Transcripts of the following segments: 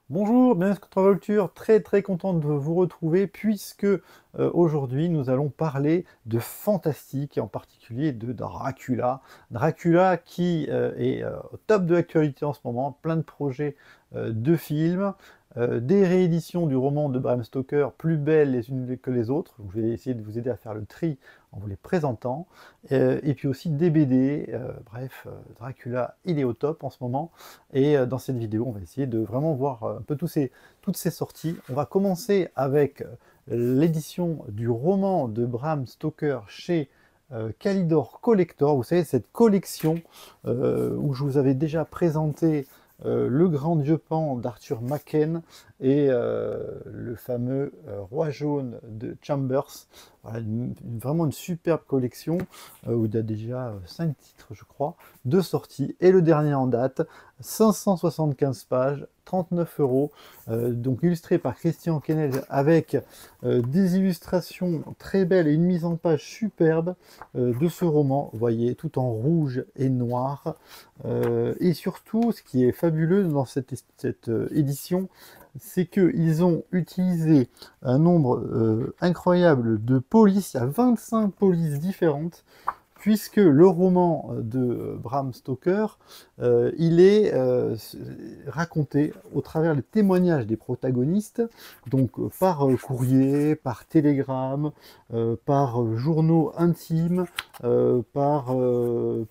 Bonjour, bienvenue sur Culture, très content de vous retrouver puisque aujourd'hui nous allons parler de fantastique et en particulier de Dracula. Dracula qui est au top de l'actualité en ce moment, plein de projets de films, des rééditions du roman de Bram Stoker plus belles les unes que les autres. Je vais essayer de vous aider à faire le tri en vous les présentant. Et puis aussi des BD, bref, Dracula il est au top en ce moment. Et dans cette vidéo, on va essayer de vraiment voir un peu toutes ces sorties. On va commencer avec l'édition du roman de Bram Stoker chez Calidor Collector. Vous savez, cette collection où je vous avais déjà présenté Le Grand Dieu Pan d'Arthur Machen et le fameux Roi Jaune de Chambers. Voilà, vraiment une superbe collection où il y a déjà 5 titres, je crois, de sortie. Et le dernier en date, 575 pages, 39 euros, donc illustré par Christian Kennel avec des illustrations très belles et une mise en page superbe de ce roman, vous voyez, tout en rouge et noir. Et surtout, ce qui est fabuleux dans cette édition, c'est qu'ils ont utilisé un nombre incroyable de polices, il y a 25 polices différentes, puisque le roman de Bram Stoker, il est raconté au travers des témoignages des protagonistes, donc par courrier, par télégramme, par journaux intimes, par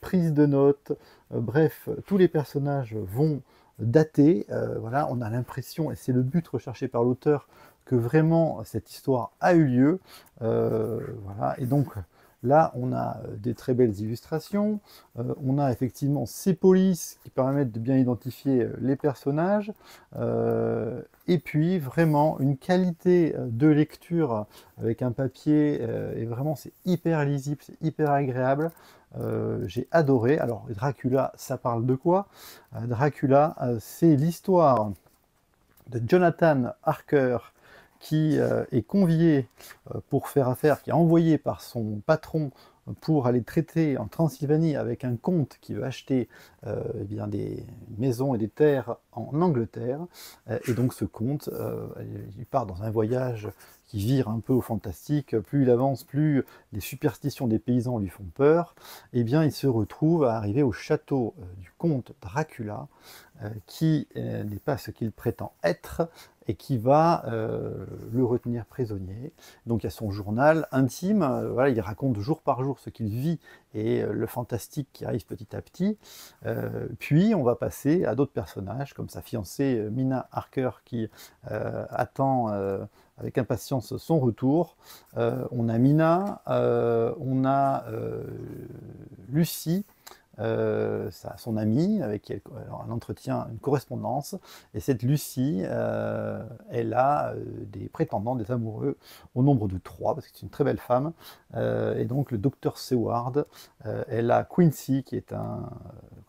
prise de notes, bref, tous les personnages vont dater, voilà, on a l'impression, et c'est le but recherché par l'auteur, que vraiment cette histoire a eu lieu, voilà, et donc là, on a des très belles illustrations, on a effectivement ces polices qui permettent de bien identifier les personnages, et puis vraiment une qualité de lecture avec un papier, et vraiment c'est hyper lisible, c'est hyper agréable. J'ai adoré. Alors Dracula, ça parle de quoi? Dracula, c'est l'histoire de Jonathan Harker qui est convié pour faire affaire, qui est envoyé par son patron pour aller traiter en Transylvanie avec un comte qui veut acheter eh bien des maisons et des terres en Angleterre. Et donc ce comte, il part dans un voyage qui vire un peu au fantastique. Plus il avance, plus les superstitions des paysans lui font peur. Et bien il se retrouve à arriver au château du comte Dracula, qui n'est pas ce qu'il prétend être, et qui va le retenir prisonnier. Donc il y a son journal intime, voilà, il raconte jour par jour ce qu'il vit et le fantastique qui arrive petit à petit. Puis on va passer à d'autres personnages, comme sa fiancée Mina Harker qui attend avec impatience son retour. On a Mina, on a Lucie, son amie, avec qui elle entretient une correspondance. Et cette Lucie, elle a des prétendants, des amoureux, au nombre de 3, parce que c'est une très belle femme. Et donc le docteur Seward, elle a Quincy, qui est un...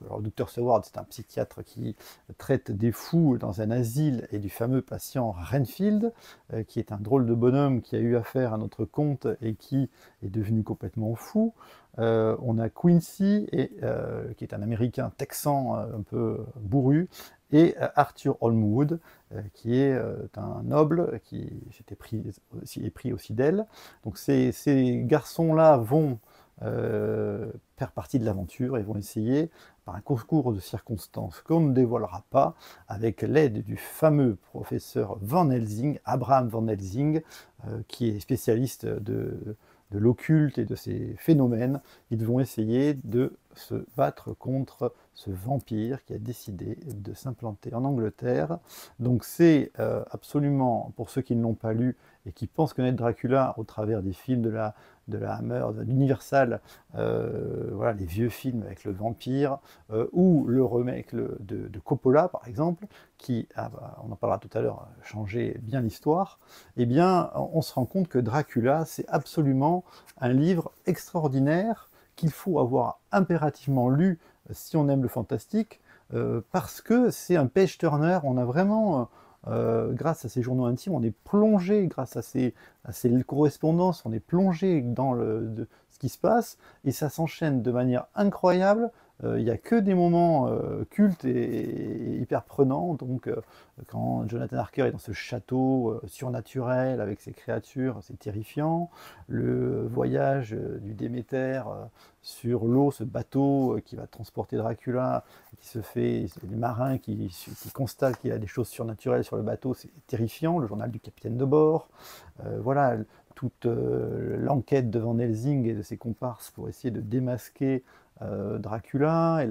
Alors, le docteur Seward, c'est un psychiatre qui traite des fous dans un asile, et du fameux patient Renfield, qui est un drôle de bonhomme qui a eu affaire à notre compte et qui est devenu complètement fou. On a Quincy, qui est un Américain texan un peu bourru, et Arthur Holmwood, qui est un noble qui est pris aussi d'elle. Donc ces garçons-là vont faire partie de l'aventure et vont essayer, par un concours de circonstances qu'on ne dévoilera pas, avec l'aide du fameux professeur Van Helsing, Abraham Van Helsing, qui est spécialiste de l'occulte et de ces phénomènes, ils vont essayer de se battre contre ce vampire qui a décidé de s'implanter en Angleterre. Donc c'est absolument, pour ceux qui ne l'ont pas lu et qui pensent connaître Dracula au travers des films de la Hammer, d'Universal, voilà, les vieux films avec le vampire, ou le remake de Coppola, par exemple, qui, on en parlera tout à l'heure, a changé bien l'histoire. Eh bien, on se rend compte que Dracula, c'est absolument un livre extraordinaire qu'il faut avoir impérativement lu si on aime le fantastique, parce que c'est un page-turner. On a vraiment, grâce à ces journaux intimes, on est plongé, grâce à ces correspondances, on est plongé dans ce qui se passe, et ça s'enchaîne de manière incroyable. il n'y a que des moments cultes et hyper prenants. Donc, quand Jonathan Harker est dans ce château surnaturel avec ses créatures, c'est terrifiant. Le voyage du Déméter sur l'eau, ce bateau qui va transporter Dracula, qui se fait, les marins qui constatent qu'il y a des choses surnaturelles sur le bateau, c'est terrifiant. Le journal du capitaine de bord. Voilà, toute l'enquête de Van Helsing et de ses comparses pour essayer de démasquer Dracula, et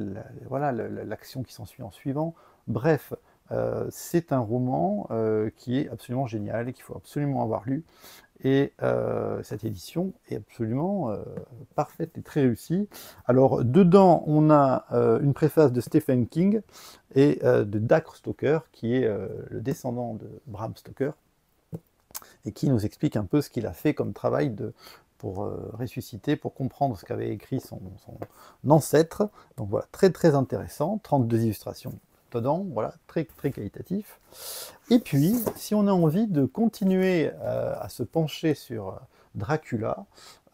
voilà l'action qui s'ensuit en suivant. Bref, c'est un roman qui est absolument génial et qu'il faut absolument avoir lu. Et cette édition est absolument parfaite et très réussie. Alors, dedans, on a une préface de Stephen King et de Dacre Stoker, qui est le descendant de Bram Stoker, et qui nous explique un peu ce qu'il a fait comme travail pour ressusciter, pour comprendre ce qu'avait écrit son ancêtre. Donc voilà, très très intéressant, 32 illustrations dedans, voilà, très très qualitatif. Et puis, si on a envie de continuer à se pencher sur Dracula,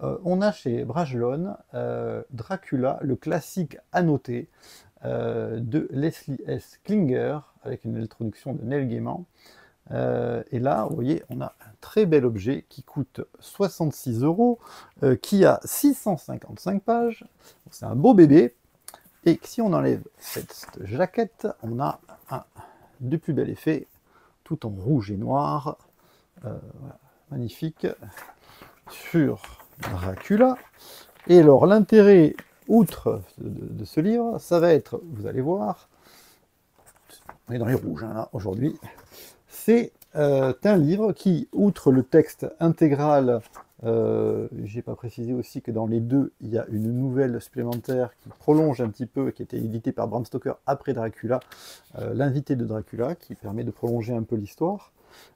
on a chez Brajlon Dracula, le classique annoté de Leslie S. Klinger, avec une introduction de Neil Gaiman. Et là, vous voyez, on a un très bel objet qui coûte 66 €, qui a 655 pages. C'est un beau bébé. Et si on enlève cette jaquette, on a un de plus bel effet, tout en rouge et noir. Voilà, magnifique. Sur Dracula. Et alors, l'intérêt, outre de ce livre, ça va être, vous allez voir, on est dans les rouges hein, là, aujourd'hui. C'est un livre qui, outre le texte intégral, j'ai pas précisé aussi que dans les deux, il y a une nouvelle supplémentaire qui prolonge un petit peu, qui a été éditée par Bram Stoker après Dracula, l'invité de Dracula, qui permet de prolonger un peu l'histoire.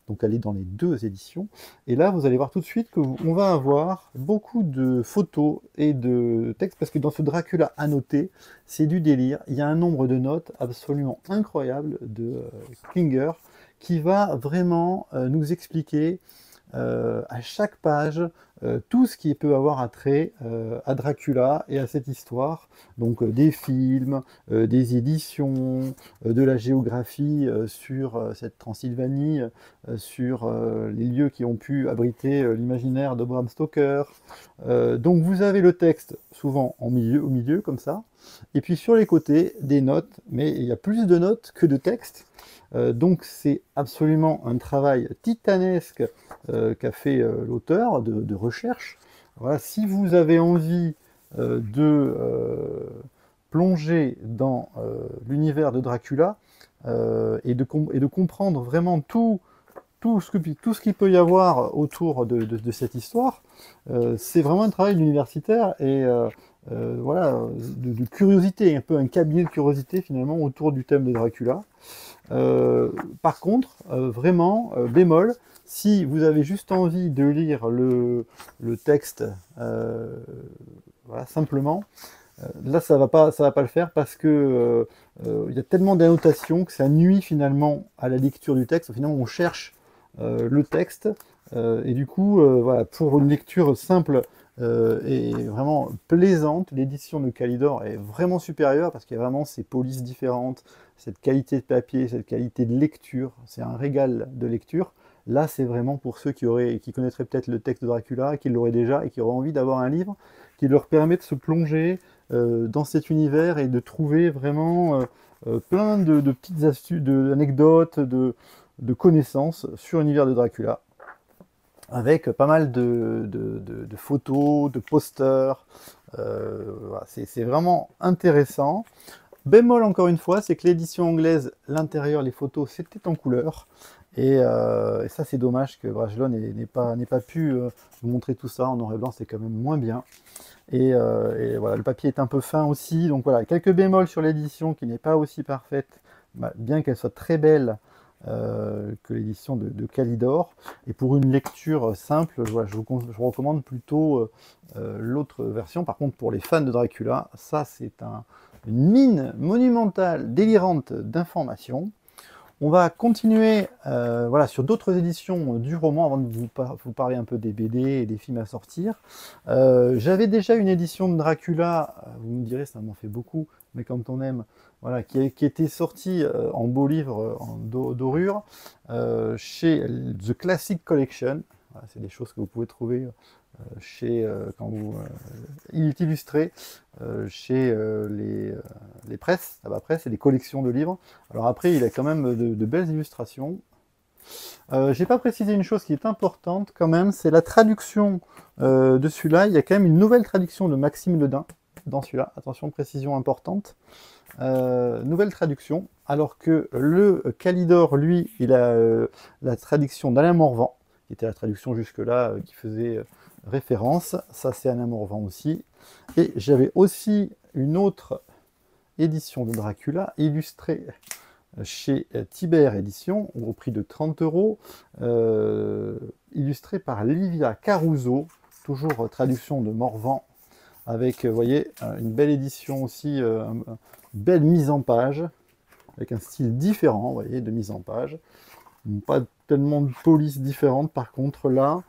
Donc elle est dans les deux éditions. Et là, vous allez voir tout de suite qu'on va avoir beaucoup de photos et de textes, parce que dans ce Dracula annoté, c'est du délire. Il y a un nombre de notes absolument incroyable de Klinger, qui va vraiment nous expliquer à chaque page tout ce qui peut avoir attrait à Dracula et à cette histoire. Donc des films, des éditions, de la géographie sur cette Transylvanie, sur les lieux qui ont pu abriter l'imaginaire de Bram Stoker. Donc vous avez le texte souvent au milieu comme ça, et puis sur les côtés des notes, mais il y a plus de notes que de texte. Donc c'est absolument un travail titanesque qu'a fait l'auteur de recherche. Voilà, si vous avez envie de plonger dans l'univers de Dracula et de comprendre vraiment tout ce qu'il peut y avoir autour de cette histoire, c'est vraiment un travail d'universitaire et voilà, de curiosité, un peu un cabinet de curiosité finalement autour du thème de Dracula. Par contre, vraiment, bémol, si vous avez juste envie de lire le texte, voilà, simplement, là ça va pas le faire parce que il y a tellement d'annotations que ça nuit finalement à la lecture du texte. Finalement, on cherche le texte et du coup, voilà, pour une lecture simple et vraiment plaisante, l'édition de Kalidor est vraiment supérieure parce qu'il y a vraiment ces polices différentes, cette qualité de papier, cette qualité de lecture, c'est un régal de lecture. Là, c'est vraiment pour ceux qui connaîtraient peut-être le texte de Dracula, qui l'auraient déjà et qui auraient envie d'avoir un livre qui leur permet de se plonger dans cet univers et de trouver vraiment plein de petites astuces, d'anecdotes, de connaissances sur l'univers de Dracula, avec pas mal de photos, de posters. Voilà, c'est vraiment intéressant. Bémol encore une fois, c'est que l'édition anglaise, l'intérieur, les photos, c'était en couleur. Et ça, c'est dommage que Brajlon n'ait pas pu nous montrer tout ça en noir et blanc, c'est quand même moins bien. Et voilà, le papier est un peu fin aussi. Donc voilà, quelques bémols sur l'édition qui n'est pas aussi parfaite, bien qu'elle soit très belle que l'édition de Kalidor. Et pour une lecture simple, voilà, je vous recommande plutôt l'autre version. Par contre, pour les fans de Dracula, ça c'est une mine monumentale, délirante d'informations. On va continuer voilà, sur d'autres éditions du roman, avant de vous parler un peu des BD et des films à sortir. J'avais déjà une édition de Dracula, vous me direz, ça m'en fait beaucoup, mais quand on aime, voilà, qui était sortie en beau livre, en dorure, chez The Classic Collection. Voilà, c'est des choses que vous pouvez trouver chez, quand vous, illustré chez les presses, Tabac Presse, et les collections de livres. Alors après, il a quand même de belles illustrations. J'ai pas précisé une chose qui est importante quand même, c'est la traduction de celui-là. Il y a quand même une nouvelle traduction de Maxime Ledin dans celui-là. Attention, précision importante. Nouvelle traduction, alors que le Calidor, lui, il a la traduction d'Alain Morvan, qui était la traduction jusque-là, qui faisait référence. Ça, c'est Alain Morvan aussi. Et j'avais aussi une autre édition de Dracula, illustrée chez Tiber Édition, au prix de 30 €, illustrée par Livia Caruso, toujours traduction de Morvan, avec, vous voyez, une belle édition aussi, une belle mise en page, avec un style différent, vous voyez, de mise en page. Pas tellement de police différente par contre là,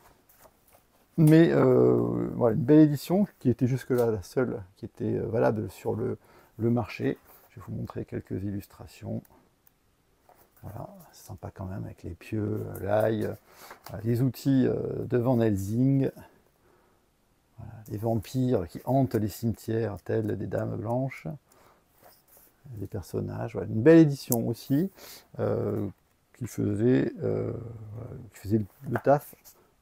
mais voilà, une belle édition qui était jusque-là la seule qui était valable sur le marché. Je vais vous montrer quelques illustrations. Voilà, c'est sympa quand même avec les pieux, l'ail, les outils de Van Helsing. Voilà, les vampires qui hantent les cimetières, tels des dames blanches. Les personnages, voilà, une belle édition aussi, qui faisait le taf,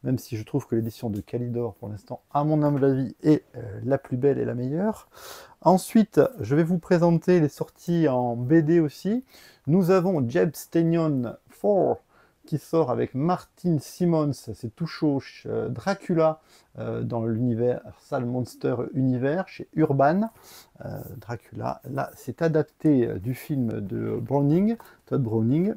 même si je trouve que l'édition de Calidor, pour l'instant, à mon humble avis, est la plus belle et la meilleure. Ensuite, je vais vous présenter les sorties en BD aussi. Nous avons Jeb Stenion 4, qui sort avec Martin Simmons, c'est tout chaud, Dracula, dans l'Universal Monster Univers, chez Urban. Dracula, là, c'est adapté du film de Browning, Todd Browning.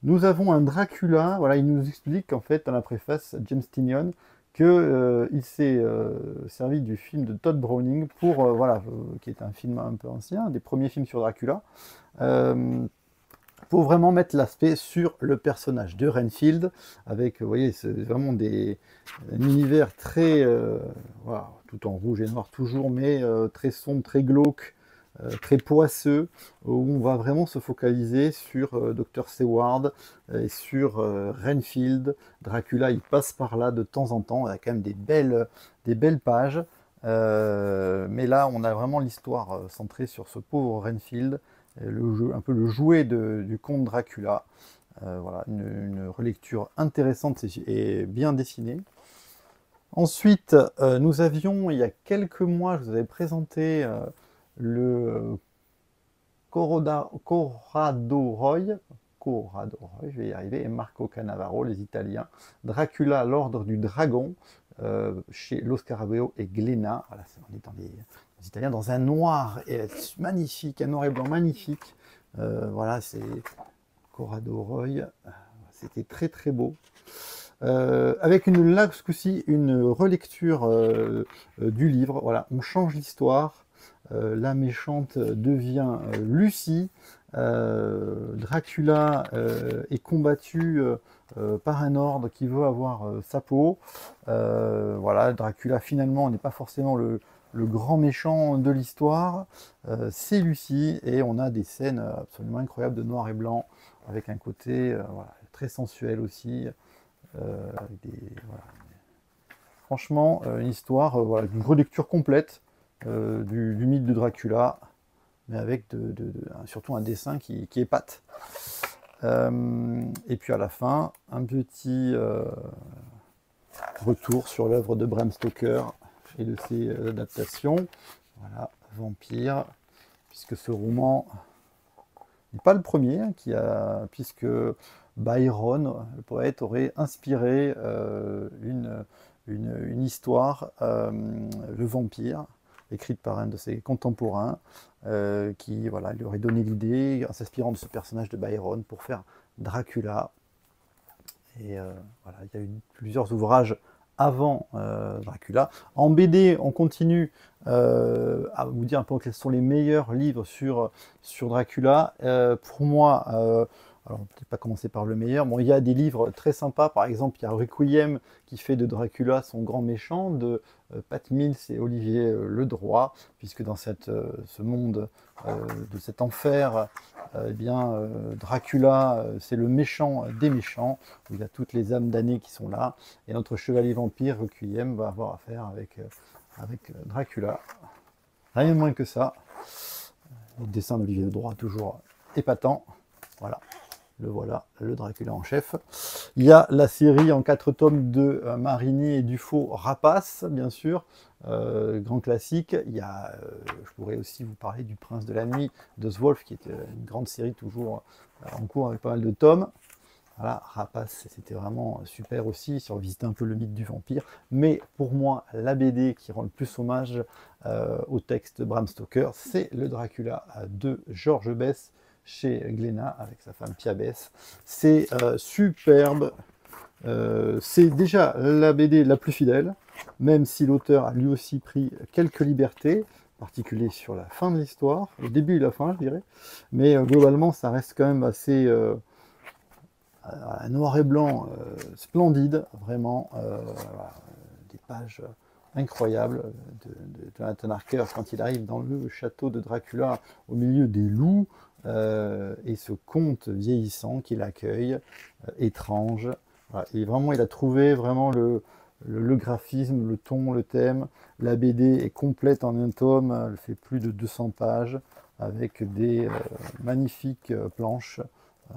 Nous avons un Dracula, voilà, il nous explique en fait dans la préface, James Tynion, qu'il s'est servi du film de Todd Browning pour, voilà, qui est un film un peu ancien, des premiers films sur Dracula, pour vraiment mettre l'aspect sur le personnage de Renfield, avec, vous voyez, c'est vraiment un univers très, voilà, tout en rouge et noir toujours, mais très sombre, très glauque, très poisseux, où on va vraiment se focaliser sur Dr. Seward et sur Renfield. Dracula, il passe par là de temps en temps, il y a quand même des belles pages, mais là, on a vraiment l'histoire centrée sur ce pauvre Renfield, un peu le jouet du comte Dracula. Voilà, une relecture intéressante et bien dessinée. Ensuite, nous avions, il y a quelques mois, je vous avais présenté le Corrado Roy, je vais y arriver, et Marco Cannavaro, les Italiens. Dracula, l'Ordre du Dragon, chez Lo Scarabeo et Glénat. Voilà, on est dans les Italiens, dans un noir magnifique, un noir et blanc magnifique. Voilà, c'est Corrado Roy. C'était très très beau. Avec là, ce coup-ci, une relecture du livre. Voilà, on change l'histoire. La méchante devient Lucie. Dracula est combattu par un ordre qui veut avoir sa peau. Voilà, Dracula finalement n'est pas forcément le grand méchant de l'histoire. C'est Lucie, et on a des scènes absolument incroyables de noir et blanc, avec un côté voilà, très sensuel aussi. Voilà. Franchement, une histoire, voilà, une relecture complète du mythe de Dracula, mais avec surtout un dessin qui épate. Et puis à la fin, un petit retour sur l'œuvre de Bram Stoker et de ses adaptations. Voilà, Vampire, puisque ce roman n'est pas le premier, puisque Byron, le poète, aurait inspiré une histoire, Le Vampire, écrite par un de ses contemporains, qui voilà, lui aurait donné l'idée, en s'inspirant de ce personnage de Byron, pour faire Dracula. Et voilà, il y a eu plusieurs ouvrages avant Dracula. En BD, on continue à vous dire un peu quels sont les meilleurs livres sur Dracula. Pour moi, Alors, on va peut-être pas commencer par le meilleur. Bon, il y a des livres très sympas. Par exemple, il y a Requiem qui fait de Dracula son grand méchant, de Pat Mills et Olivier Ledroit, puisque dans ce monde de cet enfer, eh bien, Dracula, c'est le méchant des méchants, où il y a toutes les âmes damnées qui sont là. Et notre chevalier vampire, Requiem, va avoir affaire avec Dracula. Rien de moins que ça. Le dessin d'Olivier Ledroit, toujours épatant. Voilà. Le voilà, le Dracula en chef. Il y a la série en 4 tomes de Marini et Dufaux, Rapace, bien sûr, grand classique. Il y a, je pourrais aussi vous parler du Prince de la Nuit de Zwolf, qui est une grande série toujours en cours avec pas mal de tomes. Voilà, Rapace, c'était vraiment super aussi, sur visiter un peu le mythe du vampire. Mais pour moi, la BD qui rend le plus hommage au texte de Bram Stoker, c'est le Dracula de Georges Bess, chez Glénat, avec sa femme Pia Bess. C'est superbe. C'est déjà la BD la plus fidèle, même si l'auteur a lui aussi pris quelques libertés, en particulier sur la fin de l'histoire, le début et la fin, je dirais. Mais globalement, ça reste quand même assez noir et blanc, splendide, vraiment. Voilà, des pages incroyables de Jonathan Harker quand il arrive dans le château de Dracula au milieu des loups. Et ce conte vieillissant qui l'accueille, étrange. Voilà. Et vraiment, il a trouvé vraiment le graphisme, le ton, le thème. La BD est complète en un tome, elle fait plus de 200 pages, avec des magnifiques planches.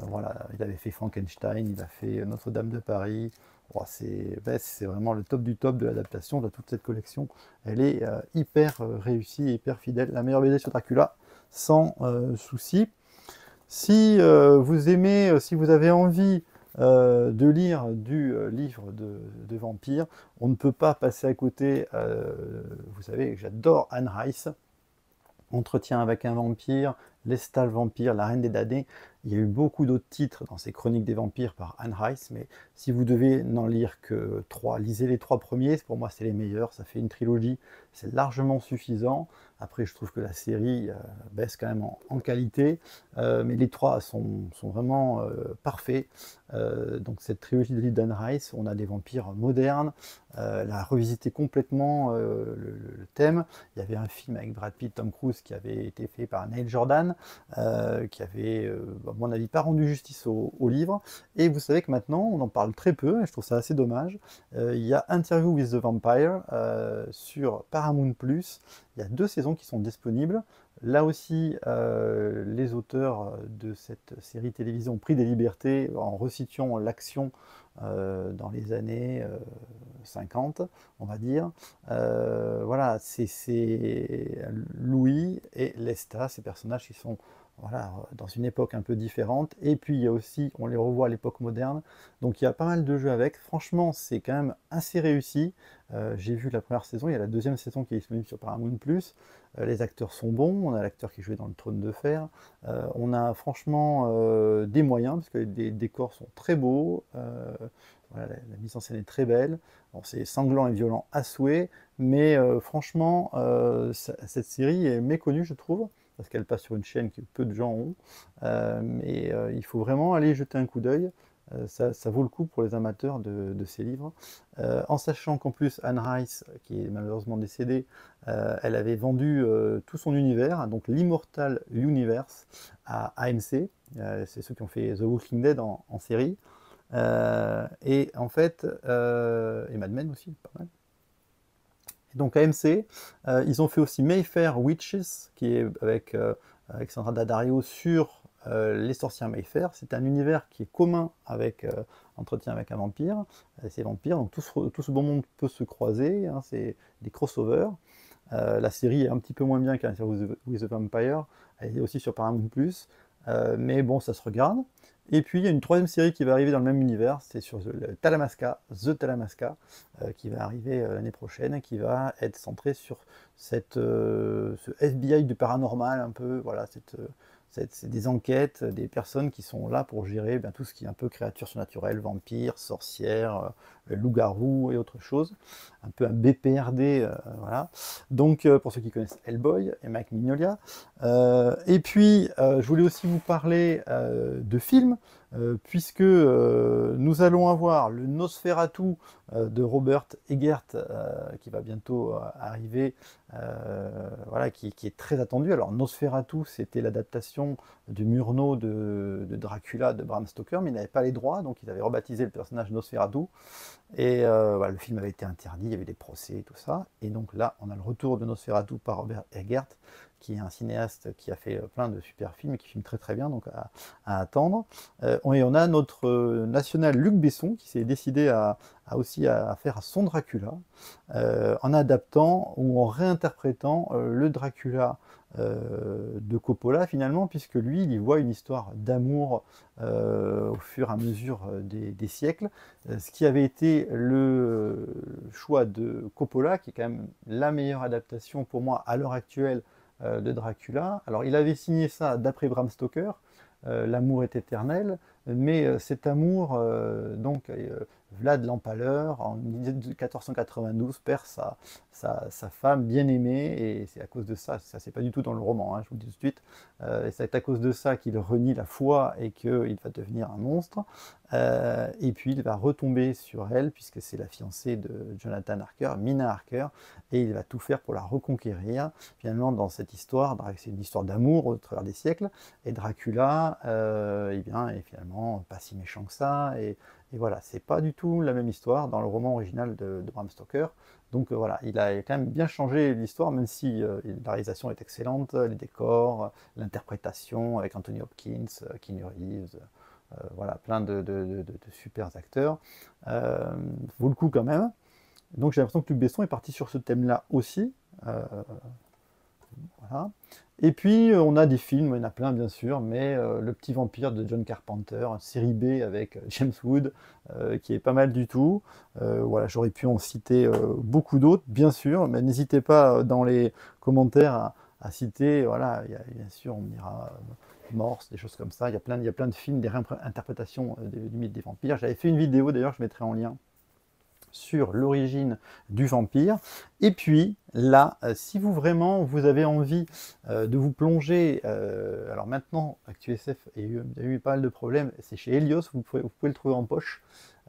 Voilà, il avait fait Frankenstein, il a fait Notre-Dame de Paris. Oh, c'est vraiment le top du top de l'adaptation de toute cette collection. Elle est hyper réussie, hyper fidèle. La meilleure BD sur Dracula, sans souci. Si vous aimez, si vous avez envie de lire du livre de vampire, on ne peut pas passer à côté. Vous savez, j'adore Anne Rice. Entretien avec un vampire, Lestat le vampire, La Reine des damnés. Il y a eu beaucoup d'autres titres dans ces chroniques des vampires par Anne Rice, mais si vous devez n'en lire que 3, lisez les 3 premiers, pour moi c'est les meilleurs, ça fait une trilogie, c'est largement suffisant. Après je trouve que la série baisse quand même en qualité, mais les 3 sont vraiment parfaits. Donc cette trilogie de livres d'Anne Rice, on a des vampires modernes, elle a revisité complètement le thème. Il y avait un film avec Brad Pitt, Tom Cruise qui avait été fait par Neil Jordan, qui avait, à mon avis, pas rendu justice au livre. Et vous savez que maintenant, on en parle très peu, et je trouve ça assez dommage. Il y a Interview with the Vampire sur Paramount+. Il y a 2 saisons qui sont disponibles. Là aussi, les auteurs de cette série télévisée ont pris des libertés en resituant l'action dans les années 50, on va dire. Voilà, c'est Louis et Lestat, ces personnages qui sont voilà, dans une époque un peu différente. Et puis il y a aussi, on les revoit à l'époque moderne. Donc il y a pas mal de jeux avec. Franchement, c'est quand même assez réussi. J'ai vu la première saison, il y a la 2e saison qui est disponible sur Paramount+. Les acteurs sont bons, on a l'acteur qui jouait dans le Trône de Fer. On a franchement des moyens, parce que les décors sont très beaux. Voilà, la mise en scène est très belle. Bon, c'est sanglant et violent à souhait, mais franchement, cette série est méconnue, je trouve, parce qu'elle passe sur une chaîne que peu de gens ont. Mais il faut vraiment aller jeter un coup d'œil. Ça vaut le coup pour les amateurs de ces livres. En sachant qu'en plus, Anne Rice, qui est malheureusement décédée, elle avait vendu tout son univers, donc l'Immortal Universe, à AMC. C'est ceux qui ont fait The Walking Dead en série. Et en fait, et Mad Men aussi, pas mal. Et donc AMC, ils ont fait aussi Mayfair Witches, qui est avec Alexandra Daddario sur les sorcières Mayfair. C'est un univers qui est commun avec Entretien avec un vampire, ces vampires, donc tout ce bon monde peut se croiser, hein, c'est des crossovers. La série est un petit peu moins bien qu'Interview with the Vampire, elle est aussi sur Paramount+, mais bon, ça se regarde. Et puis il y a une 3e série qui va arriver dans le même univers, c'est sur The Talamasca, qui va arriver l'année prochaine, qui va être centrée sur ce FBI du paranormal un peu, voilà, c'est des enquêtes, des personnes qui sont là pour gérer tout ce qui est un peu créatures surnaturelles, vampires, sorcières, loups-garous et autres choses. Un peu un BPRD, voilà. Donc pour ceux qui connaissent Hellboy et Mike Mignola. Et puis je voulais aussi vous parler de films. puisque nous allons avoir le Nosferatu de Robert Eggert qui va bientôt arriver, voilà, qui est très attendu. Alors Nosferatu, c'était l'adaptation du Murnau de Dracula de Bram Stoker, mais il n'avait pas les droits, donc il avait rebaptisé le personnage Nosferatu. Et voilà, le film avait été interdit, il y avait des procès et tout ça. Et donc là, on a le retour de Nosferatu par Robert Eggert, qui est un cinéaste qui a fait plein de super films et qui filme très très bien, donc à attendre. Et on a notre national Luc Besson qui s'est décidé aussi à faire son Dracula, en adaptant ou en réinterprétant le Dracula de Coppola finalement, puisque lui, il y voit une histoire d'amour au fur et à mesure des siècles, ce qui avait été le choix de Coppola, qui est quand même la meilleure adaptation pour moi à l'heure actuelle de Dracula. Alors il avait signé ça d'après Bram Stoker, l'amour est éternel, mais cet amour, donc Vlad l'Empaleur, en 1492, perd sa femme bien-aimée, et c'est à cause de ça c'est pas du tout dans le roman, hein, je vous le dis tout de suite, et c'est à cause de ça qu'il renie la foi et qu'il va devenir un monstre, et puis il va retomber sur elle, puisque c'est la fiancée de Jonathan Harker, Mina Harker, et il va tout faire pour la reconquérir. Finalement, dans cette histoire, c'est une histoire d'amour au travers des siècles, et Dracula, eh bien, est finalement pas si méchant que ça, et voilà, c'est pas du tout la même histoire dans le roman original de Bram Stoker. Donc voilà, il a quand même bien changé l'histoire, même si la réalisation est excellente, les décors, l'interprétation avec Anthony Hopkins, Keanu Reeves, voilà, plein de super acteurs. Vaut le coup quand même. Donc j'ai l'impression que Luc Besson est parti sur ce thème-là aussi. Voilà. Et puis on a des films, il y en a plein bien sûr, mais Le Petit Vampire de John Carpenter, série B avec James Wood, qui est pas mal du tout. Voilà, j'aurais pu en citer beaucoup d'autres, bien sûr, mais n'hésitez pas dans les commentaires à citer, voilà, bien sûr, on me dira Morse, des choses comme ça. Il y a plein de films, des réinterprétations du mythe des vampires. J'avais fait une vidéo d'ailleurs, je mettrai en lien, sur l'origine du vampire. Et puis là, si vous avez envie de vous plonger, alors maintenant ActuSF a eu pas mal de problèmes, c'est chez Helios, vous pouvez le trouver en poche,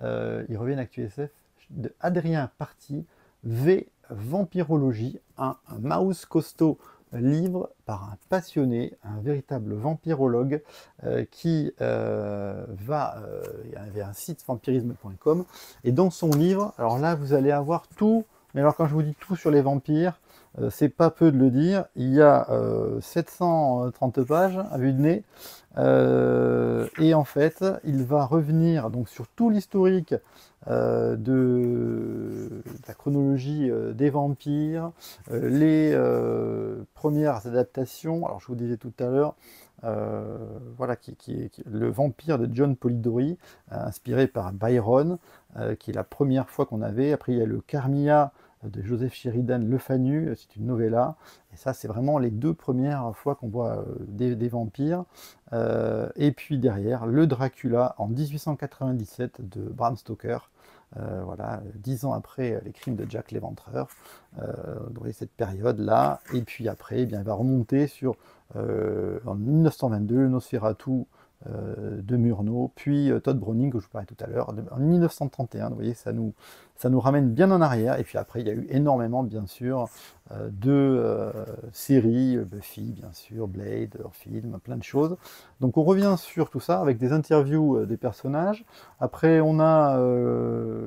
ils reviennent ActuSF, de Adrien Parti, V Vampirologie, un mouse costaud livre par un passionné, un véritable vampirologue qui il y avait un site vampirisme.com, et dans son livre, alors là vous allez avoir tout, mais alors quand je vous dis tout sur les vampires, c'est pas peu de le dire, il y a 730 pages à vue de nez, et en fait il va revenir donc sur tout l'historique de la chronologie des vampires, les premières adaptations. Alors je vous disais tout à l'heure, voilà, qui est le vampire de John Polidori, inspiré par Byron, qui est la première fois qu'on avait. Après il y a le Carmilla de Joseph Sheridan Le Fanu, c'est une novella, et ça c'est vraiment les deux premières fois qu'on voit des vampires. Et puis derrière, le Dracula en 1897 de Bram Stoker, voilà, 10 ans après les crimes de Jack l'Éventreur, dans cette période-là. Et puis après, eh bien, il va remonter sur, en 1922, le Nosferatu de Murnau, puis Todd Browning, que je vous parlais tout à l'heure, en 1931. Vous voyez, ça nous ramène bien en arrière. Et puis après, il y a eu énormément, bien sûr, de séries, Buffy, bien sûr, Blade, film, plein de choses. Donc on revient sur tout ça avec des interviews des personnages. Après, on a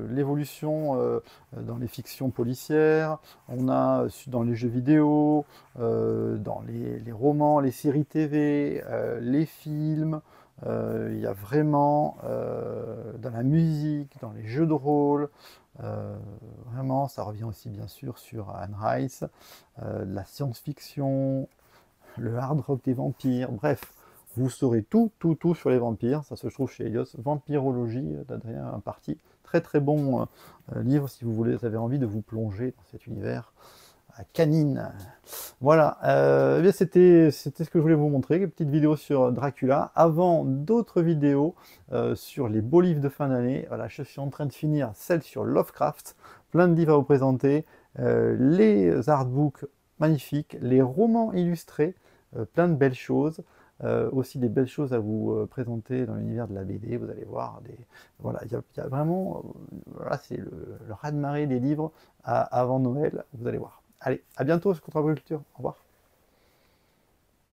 l'évolution dans les fictions policières, on a dans les jeux vidéo, dans les romans, les séries TV, les films. Il y a vraiment dans la musique, dans les jeux de rôle, vraiment, ça revient aussi bien sûr sur Anne Rice, la science-fiction, le hard rock des vampires, bref, vous saurez tout sur les vampires. Ça se trouve chez Helios, Vampirologie d'Adrien Parti. Très très bon livre si vous avez envie de vous plonger dans cet univers canine. Voilà, eh bien c'était ce que je voulais vous montrer, une petite vidéo sur Dracula, avant d'autres vidéos sur les beaux livres de fin d'année. Voilà, je suis en train de finir celle sur Lovecraft, plein de livres à vous présenter, les artbooks magnifiques, les romans illustrés, plein de belles choses, aussi des belles choses à vous présenter dans l'univers de la BD. Vous allez voir, voilà, il y a vraiment, voilà, c'est le raz-de-marée des livres avant Noël, vous allez voir. Allez, à bientôt sur Contre Culture, au revoir.